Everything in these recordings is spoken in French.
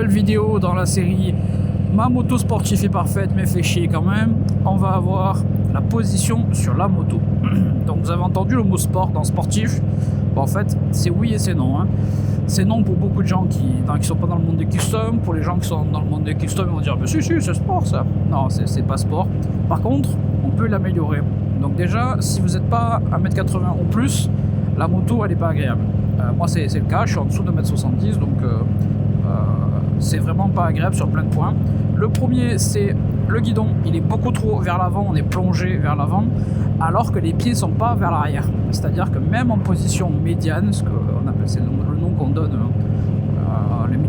nouvelle vidéo dans la série Ma moto sportive est parfaite mais fait chier quand même. On va avoir la position sur la moto. Donc vous avez entendu le mot sport dans sportif. Bon, en fait c'est oui et c'est non. C'est non pour beaucoup de gens qui sont pas dans le monde des custom. Pour les gens qui sont dans le monde des custom, ils vont dire mais si c'est sport ça. Non, c'est pas sport. Par contre on peut l'améliorer. Donc déjà si vous n'êtes pas à 1m80 ou plus, la moto elle est pas agréable. Moi c'est le cas, je suis en dessous de 1m70 donc c'est vraiment pas agréable sur plein de points. Le premier c'est le guidon, il est beaucoup trop vers l'avant, on est plongé vers l'avant alors que les pieds sont pas vers l'arrière. C'est-à-dire que même en position médiane, ce qu'on appelle, c'est le nom qu'on donne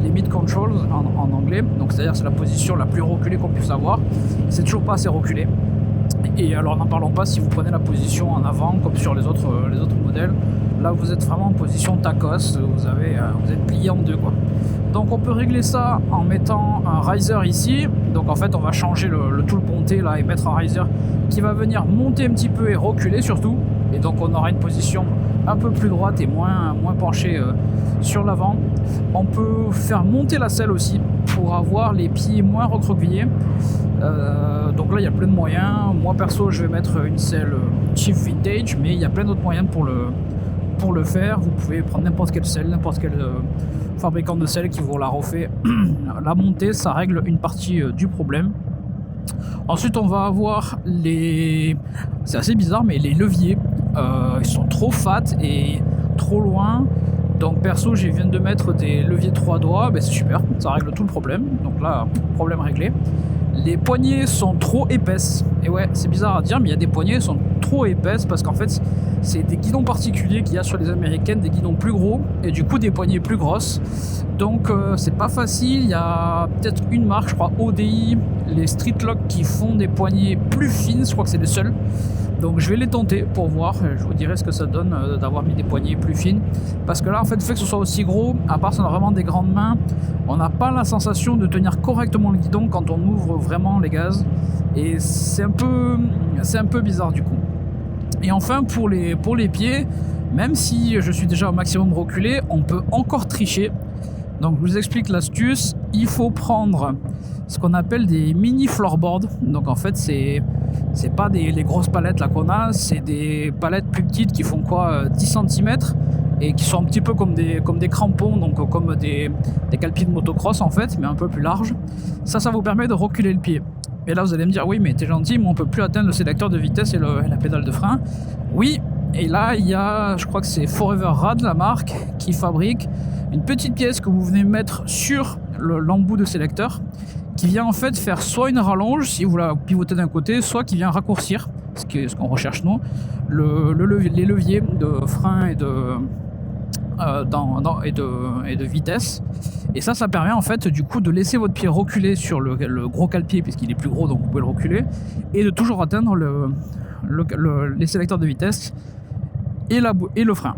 les mid controls en anglais, donc c'est-à-dire c'est la position la plus reculée qu'on puisse avoir, c'est toujours pas assez reculé. Et alors n'en parlons pas si vous prenez la position en avant comme sur les autres modèles. Là vous êtes vraiment en position tacos, vous êtes plié en deux quoi. Donc on peut régler ça en mettant un riser ici. Donc en fait on va changer tout le ponté là et mettre un riser qui va venir monter un petit peu et reculer surtout. Et donc on aura une position un peu plus droite et moins penchée sur l'avant. On peut faire monter la selle aussi pour avoir les pieds moins recroquevillés. Donc là il y a plein de moyens. Moi perso je vais mettre une selle Chief Vintage, mais il y a plein d'autres moyens pour le faire. Vous pouvez prendre n'importe quelle selle, n'importe quel fabricant de selle qui vous la refait. La montée ça règle une partie du problème. Ensuite on va avoir c'est assez bizarre mais les leviers ils sont trop fat et trop loin. Donc perso je viens de mettre des leviers 3 doigts, c'est super, ça règle tout le problème. Donc là problème réglé. Les poignées sont trop épaisses. Et ouais, c'est bizarre à dire, mais il y a des poignées qui sont trop épaisses parce qu'en fait, c'est des guidons particuliers qu'il y a sur les américaines, des guidons plus gros et du coup des poignées plus grosses. Donc c'est pas facile. Il y a peut-être une marque, je crois ODI, les Streetlock qui font des poignées plus fines. Je crois que c'est les seuls. Donc je vais les tenter pour voir, je vous dirai ce que ça donne d'avoir mis des poignées plus fines. Parce que là en fait le fait que ce soit aussi gros, à part si on a vraiment des grandes mains, on n'a pas la sensation de tenir correctement le guidon quand on ouvre vraiment les gaz. Et c'est un peu bizarre du coup. Et enfin pour les pieds, même si je suis déjà au maximum reculé, on peut encore tricher. Donc je vous explique l'astuce, il faut prendre ce qu'on appelle des mini floorboards. Donc en fait c'est pas les grosses palettes là qu'on a, c'est des palettes plus petites qui font 10 cm et qui sont un petit peu comme des crampons, donc comme des calpiers de motocross en fait, mais un peu plus larges. Ça vous permet de reculer le pied. Et là vous allez me dire oui mais t'es gentil, mais on peut plus atteindre le sélecteur de vitesse et la pédale de frein. Oui, et là il y a, je crois que c'est Forever Rad la marque qui fabrique une petite pièce que vous venez mettre sur l'embout de sélecteur, qui vient en fait faire soit une rallonge si vous la pivotez d'un côté, soit qui vient raccourcir, ce qu'on recherche nous, les leviers de frein et de vitesse. Et ça permet en fait du coup de laisser votre pied reculer sur le gros cale-pied puisqu'il est plus gros, donc vous pouvez le reculer, et de toujours atteindre les sélecteurs de vitesse et le frein.